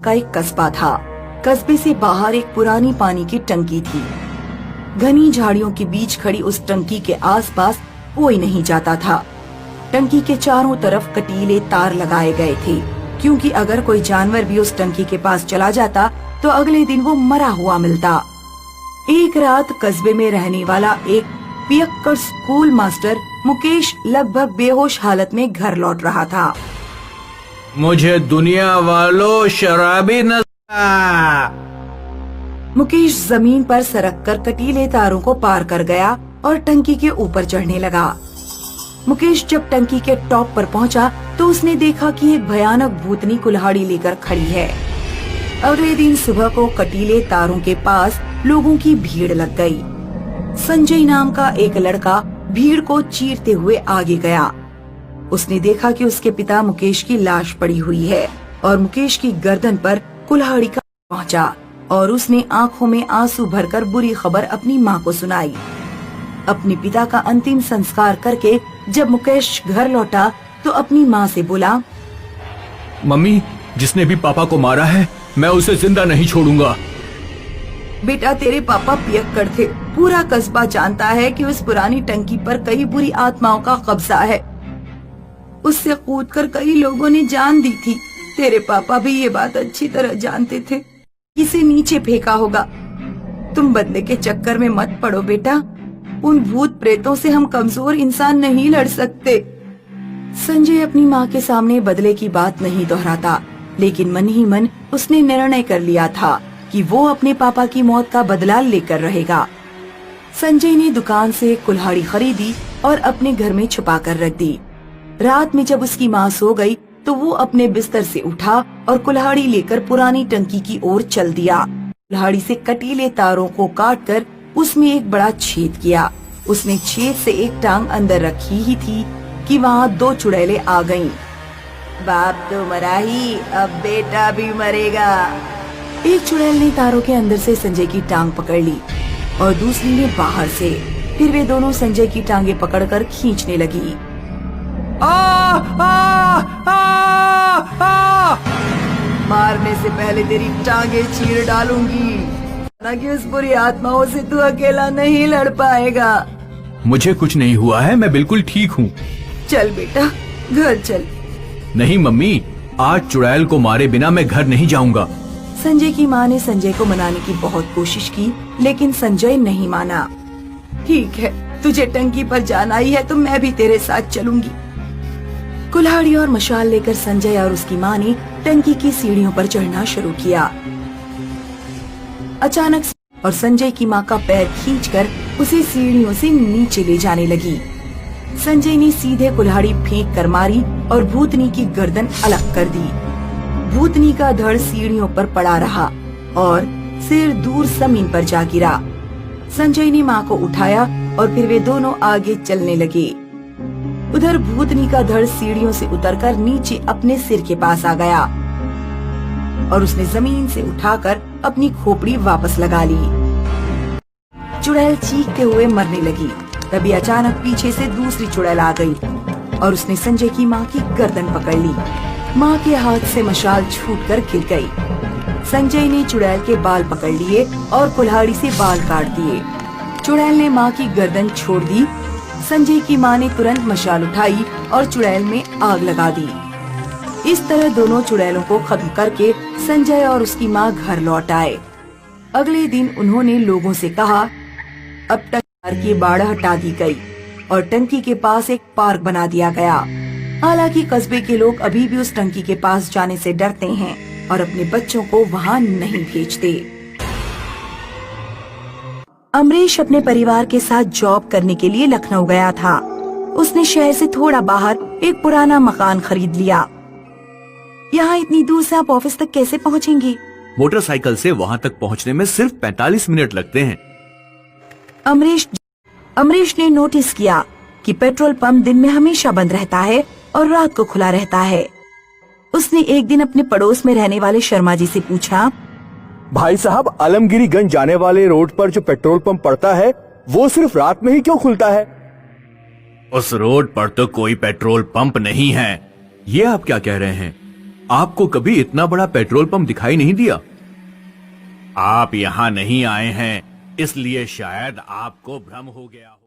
का एक कस्बा था। कस्बे से बाहर एक पुरानी पानी की टंकी थी। घनी झाड़ियों के बीच खड़ी उस टंकी के आसपास कोई नहीं जाता था। टंकी के चारों तरफ कटीले तार लगाए गए थे, क्योंकि अगर कोई जानवर भी उस टंकी के पास चला जाता तो अगले दिन वो मरा हुआ मिलता। एक रात कस्बे में रहने वाला एक पियक्कड़ स्कूल मास्टर मुकेश लगभग बेहोश हालत में घर लौट रहा था। मुझे दुनिया वालों शराबी न। मुकेश जमीन पर सरक कर कटीले तारों को पार कर गया और टंकी के ऊपर चढ़ने लगा। मुकेश जब टंकी के टॉप पर पहुंचा तो उसने देखा कि एक भयानक भूतनी कुल्हाड़ी लेकर खड़ी है। अगले दिन सुबह को कटीले तारों के पास लोगों की भीड़ लग गई। संजय नाम का एक लड़का भीड़ को चीरते हुए आगे गया। उसने देखा कि उसके पिता मुकेश की लाश पड़ी हुई है और मुकेश की गर्दन पर कुल्हाड़ी का पहुंचा और उसने आंखों में आंसू भरकर बुरी खबर अपनी माँ को सुनाई। अपने पिता का अंतिम संस्कार करके जब मुकेश घर लौटा तो अपनी माँ से बोला, मम्मी, जिसने भी पापा को मारा है मैं उसे जिंदा नहीं छोड़ूंगा। बेटा, तेरे पापा पियक्कड़ थे। पूरा कस्बा जानता है कि उस पुरानी टंकी पर कई बुरी आत्माओं का कब्जा है। उससे कूदकर कई लोगों ने जान दी थी। तेरे पापा भी ये बात अच्छी तरह जानते थे। इसे नीचे फेंका होगा। तुम बदले के चक्कर में मत पड़ो बेटा। उन भूत प्रेतों से हम कमजोर इंसान नहीं लड़ सकते। संजय अपनी माँ के सामने बदले की बात नहीं दोहराता, लेकिन मन ही मन उसने निर्णय कर लिया था कि वो अपने पापा की मौत का बदला लेकर रहेगा। संजय ने दुकान से एक कुल्हाड़ी खरीदी और अपने घर में छुपा कर रख दी। रात में जब उसकी माँ सो गई तो वो अपने बिस्तर से उठा और कुल्हाड़ी लेकर पुरानी टंकी की ओर चल दिया। कुल्हाड़ी से कटीले तारों को काटकर उसमें एक बड़ा छेद किया। उसने छेद से एक टांग अंदर रखी ही थी कि वहाँ दो चुड़ैलें आ गईं। बाप तो मरा ही, अब बेटा भी मरेगा। एक चुड़ैल ने तारों के अंदर से संजय की टांग पकड़ ली और दूसरी ने बाहर से। फिर वे दोनों संजय की टांगे पकड़कर खींचने लगी। आ, आ, आ, आ! मारने से पहले तेरी टांगे चीर डालूंगी, ना कि उस बुरी आत्माओं से तू अकेला नहीं लड़ पाएगा। मुझे कुछ नहीं हुआ है, मैं बिल्कुल ठीक हूँ। चल बेटा, घर चल। नहीं मम्मी, आज चुड़ैल को मारे बिना मैं घर नहीं जाऊंगा। संजय की माँ ने संजय को मनाने की बहुत कोशिश की, लेकिन संजय नहीं माना। ठीक है, तुझे टंकी पर जाना ही है तो मैं भी तेरे साथ चलूंगी। कुल्हाड़ी और मशाल लेकर संजय और उसकी माँ ने टंकी की सीढ़ियों पर चढ़ना शुरू किया। अचानक और संजय की माँ का पैर खींचकर उसे सीढ़ियों से नीचे ले जाने लगी। संजय ने सीधे कुल्हाड़ी फेंक कर मारी और भूतनी की गर्दन अलग कर दी। भूतनी का धड़ सीढ़ियों पर पड़ा रहा और सिर दूर जमीन पर जा गिरा। संजय ने माँ को उठाया और फिर वे दोनों आगे चलने लगे। उधर भूतनी का धड़ सीढ़ियों से उतरकर नीचे अपने सिर के पास आ गया और उसने जमीन से उठाकर अपनी खोपड़ी वापस लगा ली। चुड़ैल चीखते हुए मरने लगी। तभी अचानक पीछे से दूसरी चुड़ैल आ गई और उसने संजय की माँ की गर्दन पकड़ ली। माँ के हाथ से मशाल छूटकर गिर गई। संजय ने चुड़ैल के बाल पकड़ लिए और कुल्हाड़ी से बाल काट दिए। चुड़ैल ने माँ की गर्दन छोड़ दी। संजय की माँ ने तुरंत मशाल उठाई और चुड़ैल में आग लगा दी। इस तरह दोनों चुड़ैलों को खत्म करके संजय और उसकी माँ घर लौट आए। अगले दिन उन्होंने लोगों से कहा, अब टंकी की बाड़ हटा दी गई और टंकी के पास एक पार्क बना दिया गया। हालांकि कस्बे के लोग अभी भी उस टंकी के पास जाने से डरते हैं और अपने बच्चों को वहाँ नहीं भेजते। अमरीश अपने परिवार के साथ जॉब करने के लिए लखनऊ गया था। उसने शहर से थोड़ा बाहर एक पुराना मकान खरीद लिया। यहाँ इतनी दूर से आप ऑफिस तक कैसे पहुँचेंगी? मोटरसाइकिल से वहाँ तक पहुँचने में सिर्फ 45 मिनट लगते हैं। अमरीश ने नोटिस किया कि पेट्रोल पंप दिन में हमेशा बंद रहता है और रात को खुला रहता है। उसने एक दिन अपने पड़ोस में रहने वाले शर्मा जी से पूछा, भाई साहब, आलमगिरीगंज जाने वाले रोड पर जो पेट्रोल पंप पड़ता है वो सिर्फ रात में ही क्यों खुलता है? उस रोड पर तो कोई पेट्रोल पंप नहीं है। ये आप क्या कह रहे हैं? आपको कभी इतना बड़ा पेट्रोल पंप दिखाई नहीं दिया? आप यहाँ नहीं आए हैं, इसलिए शायद आपको भ्रम हो गया हो।